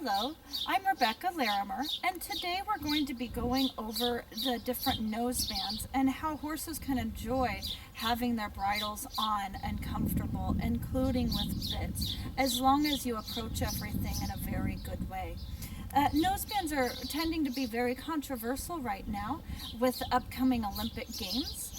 Hello, I'm Rebecca Larimer, and today we're going to be going over the different nosebands and how horses can enjoy having their bridles on and comfortable, including with bits, as long as you approach everything in a very good way. Nosebands are tending to be very controversial right now with the upcoming Olympic Games.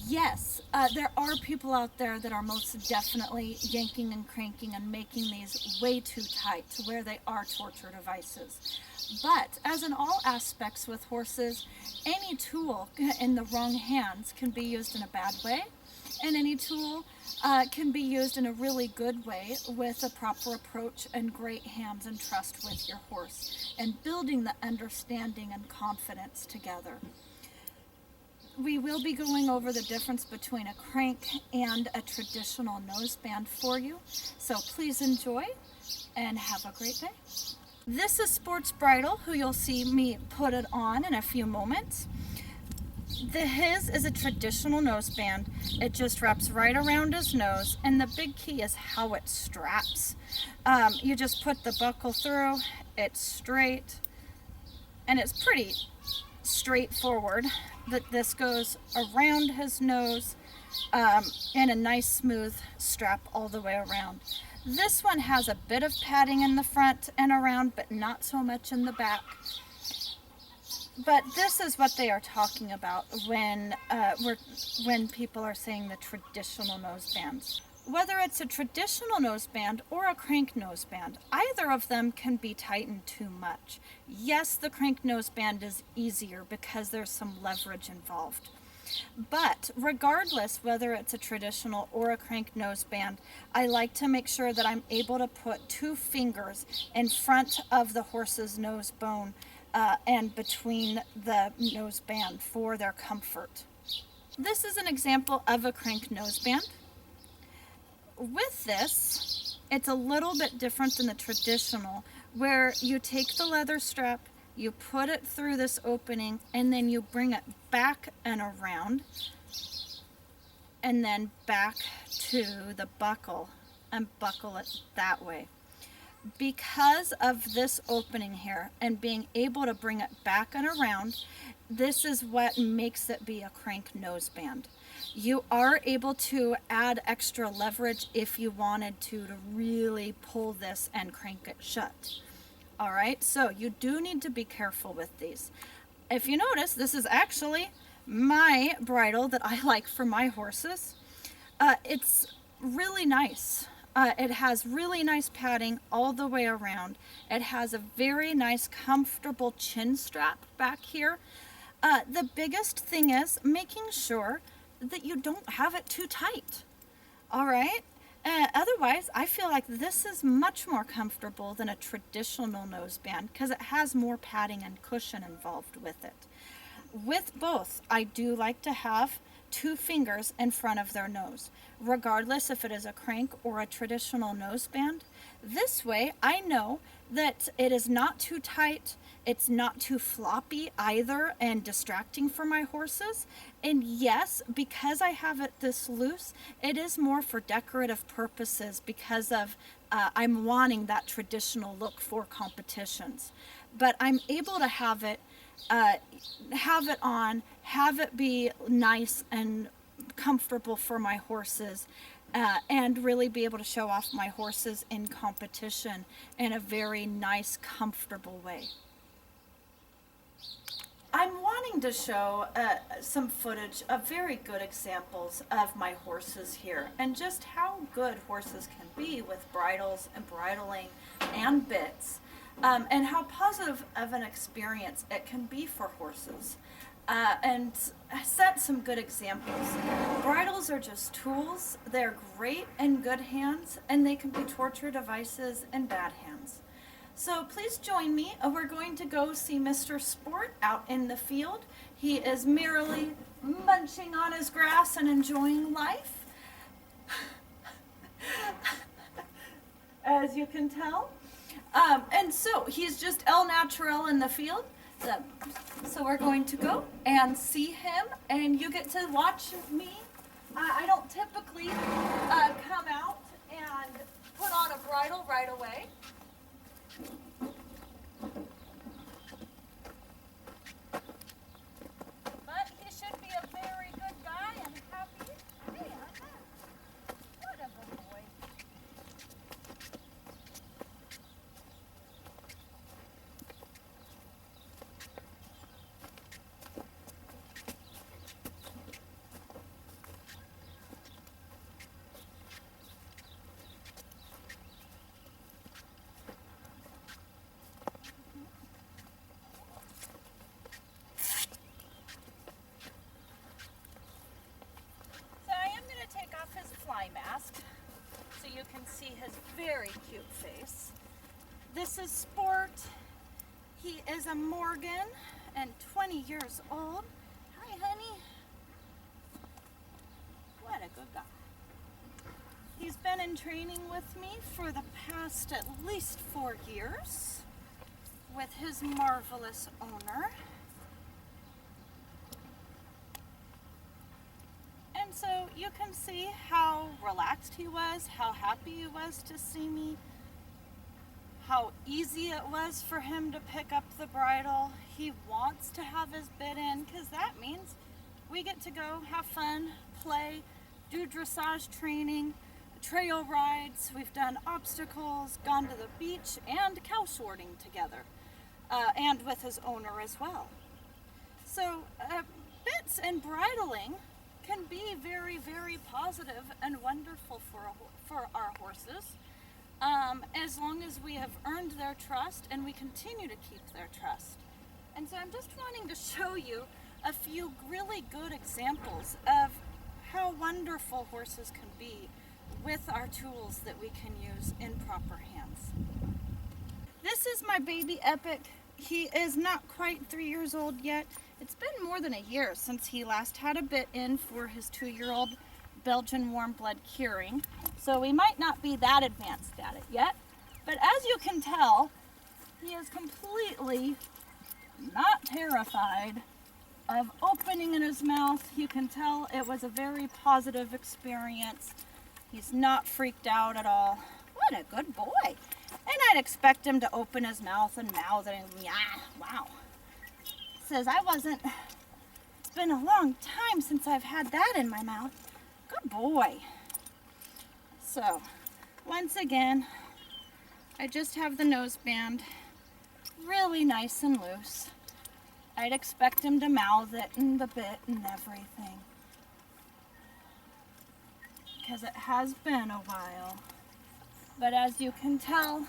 Yes, there are people out there that are most definitely yanking and cranking and making these way too tight to where they are torture devices. But as in all aspects with horses, any tool in the wrong hands can be used in a bad way, and any tool can be used in a really good way with a proper approach and great hands and trust with your horse, and building the understanding and confidence together. We will be going over the difference between a crank and a traditional noseband for you, so please enjoy and have a great day. This is Sports Bridle, who you'll see me put it on in a few moments. His is a traditional noseband. It just wraps right around his nose, and the big key is how it straps. You just put the buckle through, it's straight, and it's pretty straightforward that this goes around his nose and a nice smooth strap all the way around. This one has a bit of padding in the front and around, but not so much in the back. But this is what they are talking about when people are saying the traditional nosebands. Whether it's a traditional noseband or a crank noseband, either of them can be tightened too much. Yes, the crank noseband is easier because there's some leverage involved. But regardless whether it's a traditional or a crank noseband, I like to make sure that I'm able to put 2 fingers in front of the horse's nose bone and between the noseband for their comfort. This is an example of a crank noseband. With this, it's a little bit different than the traditional, where you take the leather strap, you put it through this opening, and then you bring it back and around, and then back to the buckle, and buckle it that way. Because of this opening here and being able to bring it back and around, this is what makes it be a crank noseband. You are able to add extra leverage if you wanted to really pull this and crank it shut. All right, so you do need to be careful with these. If you notice, this is actually my bridle that I like for my horses. It's really nice. It has really nice padding all the way around. It has a very nice, comfortable chin strap back here. The biggest thing is making sure that you don't have it too tight. All right? Otherwise, I feel like this is much more comfortable than a traditional noseband because it has more padding and cushion involved with it. With both, I do like to have 2 fingers in front of their nose, regardless if it is a crank or a traditional noseband. This way, I know that it is not too tight, it's not too floppy either and distracting for my horses. And yes, because I have it this loose, it is more for decorative purposes because of I'm wanting that traditional look for competitions. But I'm able to have it on, have it be nice and comfortable for my horses, and really be able to show off my horses in competition in a very nice, comfortable way. I'm wanting to show some footage of very good examples of my horses here and just how good horses can be with bridles and bridling and bits. And how positive of an experience it can be for horses, and set some good examples. Bridles are just tools. They're great in good hands, and they can be torture devices in bad hands. So please join me. We're going to go see Mr. Sport out in the field. He is merrily munching on his grass and enjoying life, as you can tell. And so he's just el natural in the field. So we're going to go and see him, and you get to watch me. I don't typically come out and put on a bridle right away. This is Sport. He is a Morgan and 20 years old. Hi, honey. What a good guy. He's been in training with me for the past at least 4 years with his marvelous owner. And so you can see how relaxed he was, how happy he was to see me, how easy it was for him to pick up the bridle. He wants to have his bit in because that means we get to go have fun, play, do dressage training, trail rides. We've done obstacles, gone to the beach, and cow sorting together, and with his owner as well. So bits and bridling can be very, very positive and wonderful for our horses, as long as we have earned their trust and we continue to keep their trust. And so I'm just wanting to show you a few really good examples of how wonderful horses can be with our tools that we can use in proper hands. This is my baby Epic. He is not quite 3 years old yet. It's been more than a year since he last had a bit in for his 2-year-old Belgian warm blood curing. So we might not be that advanced at it yet. But as you can tell, he is completely not terrified of opening in his mouth. You can tell it was a very positive experience. He's not freaked out at all. What a good boy. And I'd expect him to open his mouth and mouth and yeah, wow. Says it's been a long time since I've had that in my mouth. Good boy. So, once again, I just have the noseband really nice and loose. I'd expect him to mouth it and the bit and everything, because it has been a while. But as you can tell,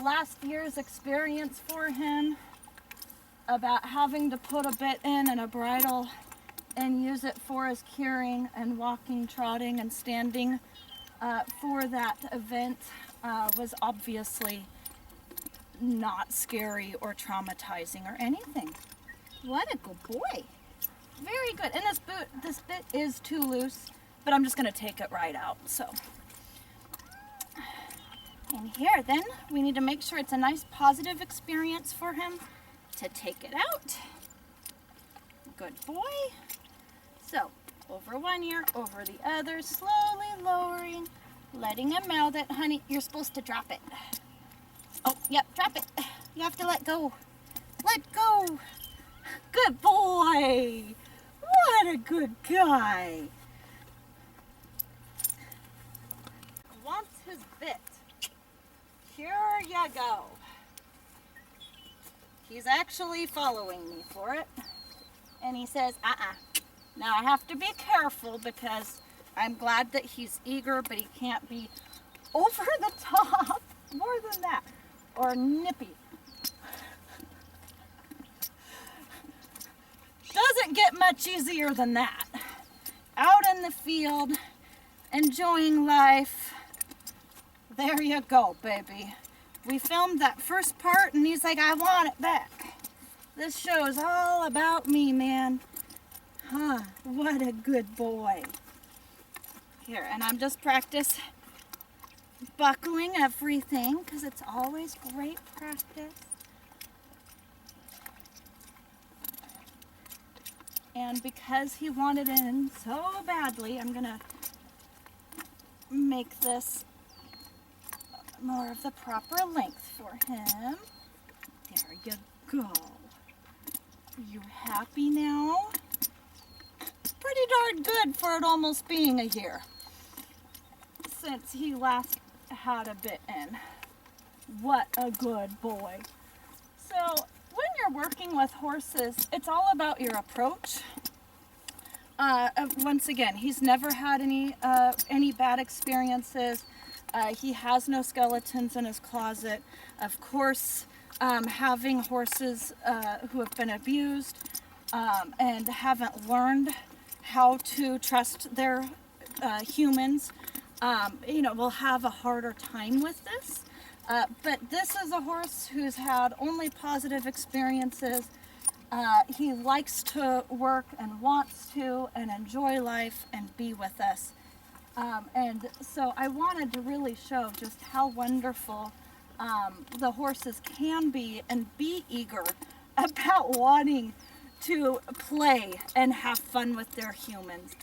last year's experience for him about having to put a bit in and a bridle and use it for his curing and walking, trotting, and standing for that event was obviously not scary or traumatizing or anything. What a good boy. Very good. And this bit is too loose, but I'm just going to take it right out. So, and here then, we need to make sure it's a nice positive experience for him to take it out. Good boy. So, over one ear, over the other, slowly lowering, letting him mouth it. Honey, you're supposed to drop it. Oh, yep, drop it. You have to let go. Let go. Good boy. What a good guy. Wants his bit. Here you go. He's actually following me for it. And he says, Now I have to be careful because I'm glad that he's eager, but he can't be over the top more than that. Or nippy. Doesn't get much easier than that. Out in the field, enjoying life. There you go, baby. We filmed that first part and he's like, I want it back. This show is all about me, man. Huh, what a good boy. Here, and I'm just practice buckling everything because it's always great practice. And because he wanted in so badly, I'm gonna make this more of the proper length for him. There you go. You happy now? Pretty darn good for it almost being a year since he last had a bit in. What a good boy. So when you're working with horses, it's all about your approach. Once again, he's never had any bad experiences. He has no skeletons in his closet. Of course, having horses who have been abused and haven't learned how to trust their humans, will have a harder time with this. But this is a horse who's had only positive experiences. He likes to work and wants to and enjoy life and be with us. And so I wanted to really show just how wonderful the horses can be and be eager about wanting to play and have fun with their humans,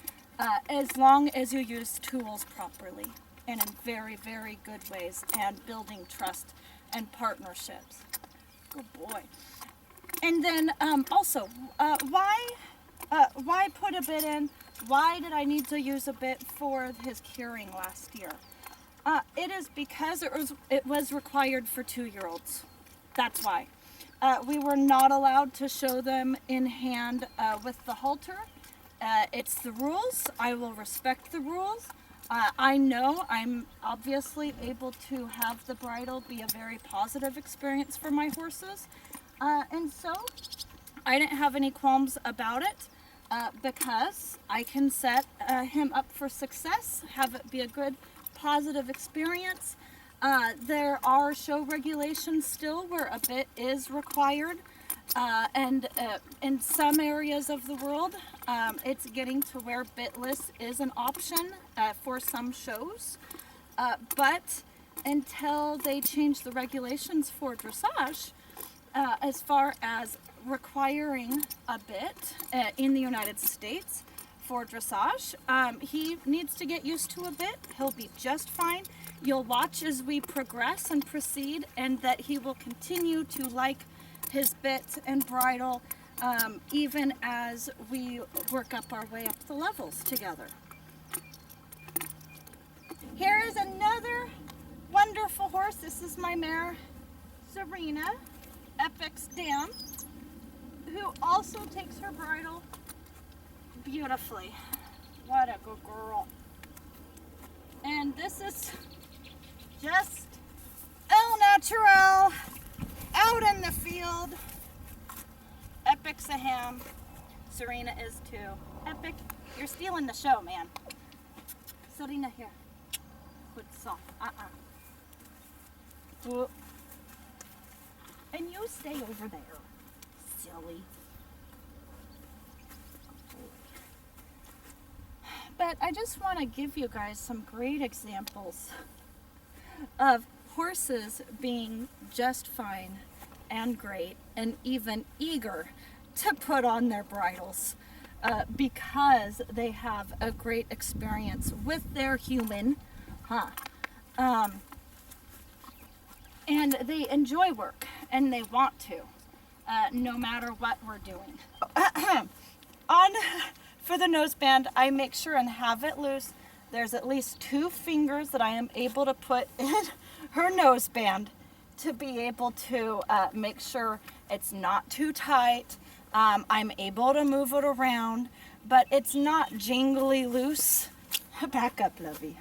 as long as you use tools properly and in very, very good ways, and building trust and partnerships. Good boy. And then also, why put a bit in? Why did I need to use a bit for his curing last year? It is because it was required for 2-year-olds. That's why. We were not allowed to show them in hand with the halter. It's the rules. I will respect the rules. I know I'm obviously able to have the bridle be a very positive experience for my horses. And so I didn't have any qualms about it because I can set him up for success, have it be a good positive experience. There are show regulations still where a bit is required, and in some areas of the world it's getting to where bitless is an option for some shows, but until they change the regulations for dressage, as far as requiring a bit in the United States for dressage, he needs to get used to a bit. He'll be just fine. You'll watch as we progress and proceed, and that he will continue to like his bit and bridle even as we work up our way up the levels together. Here is another wonderful horse. This is my mare, Serena, Epic's dam, who also takes her bridle beautifully. What a good girl. And this is just au naturel, out in the field. Epic's a ham. Serena is too. Epic, you're stealing the show, man. Serena, here. Good soft. Ooh. And you stay over there, silly. But I just want to give you guys some great examples of horses being just fine and great and even eager to put on their bridles because they have a great experience with their human, and they enjoy work and they want to, no matter what we're doing. For the noseband, I make sure and have it loose. There's at least 2 fingers that I am able to put in her noseband to be able to make sure it's not too tight. I'm able to move it around, but it's not jingly loose. Back up, lovey.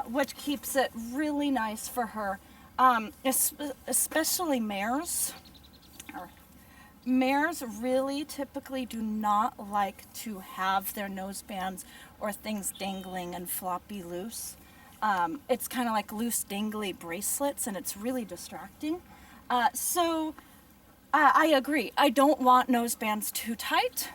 Which keeps it really nice for her, especially mares. Mares really typically do not like to have their nosebands or things dangling and floppy loose. It's kind of like loose dangly bracelets, and it's really distracting. So I agree. I don't want nosebands too tight,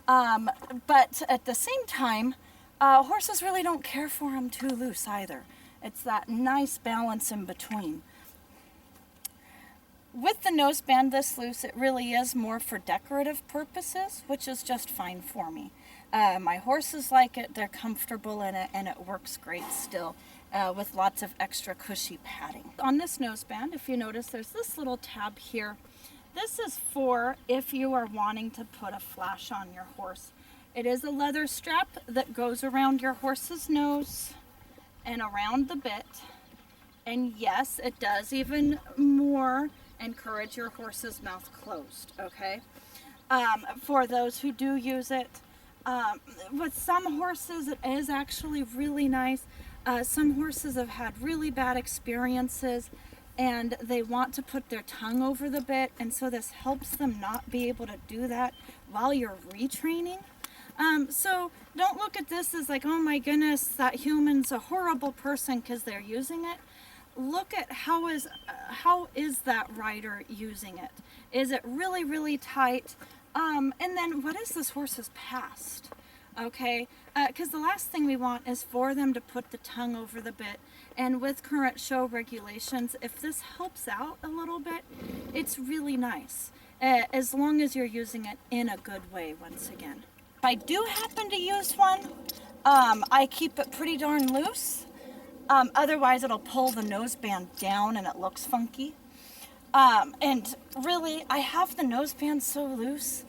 but at the same time, horses really don't care for them too loose either. It's that nice balance in between. With the noseband this loose, it really is more for decorative purposes, which is just fine for me. My horses like it, they're comfortable in it, and it works great still with lots of extra cushy padding. On this noseband, if you notice, there's this little tab here. This is for if you are wanting to put a flash on your horse. It is a leather strap that goes around your horse's nose and around the bit. And yes, it does even more encourage your horse's mouth closed, okay? For those who do use it, with some horses it is actually really nice. Some horses have had really bad experiences and they want to put their tongue over the bit, and so this helps them not be able to do that while you're retraining. So don't look at this as like, oh my goodness, that human's a horrible person because they're using it. look at how is that rider using it? Is it really, really tight? And then what is this horse's past? Okay, because the last thing we want is for them to put the tongue over the bit. And with current show regulations, if this helps out a little bit, it's really nice, as long as you're using it in a good way. Once again, if I do happen to use one, I keep it pretty darn loose. Otherwise it'll pull the noseband down and it looks funky. And really, I have the noseband so loose,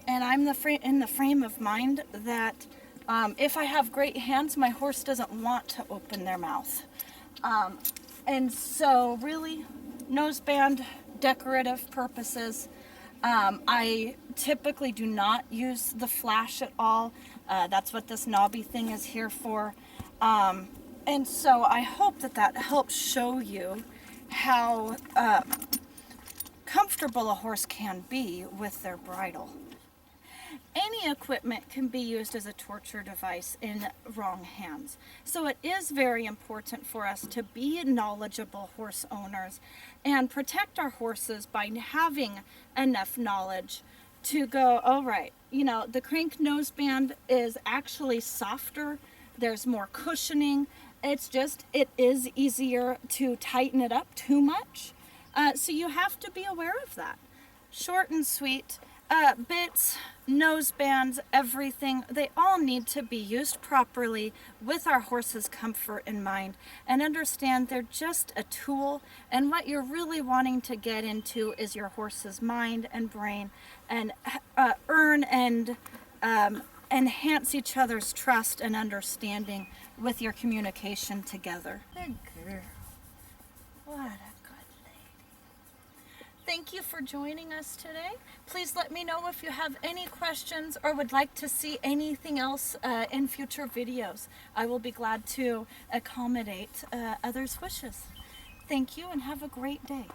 and I'm in the frame of mind that if I have great hands, my horse doesn't want to open their mouth. And so really, noseband, decorative purposes. I typically do not use the flash at all. That's what this knobby thing is here for. And so I hope that helps show you how comfortable a horse can be with their bridle. Any equipment can be used as a torture device in wrong hands. So it is very important for us to be knowledgeable horse owners and protect our horses by having enough knowledge to go, all right, you know, the crank noseband is actually softer. There's more cushioning. It's just, it is easier to tighten it up too much. So you have to be aware of that. Short and sweet. Bits, nosebands, everything, they all need to be used properly with our horse's comfort in mind, and understand they're just a tool, and what you're really wanting to get into is your horse's mind and brain, and earn and enhance each other's trust and understanding with your communication together. Good girl. What a good lady. Thank you for joining us today. Please let me know if you have any questions or would like to see anything else in future videos. I will be glad to accommodate others' wishes. Thank you and have a great day.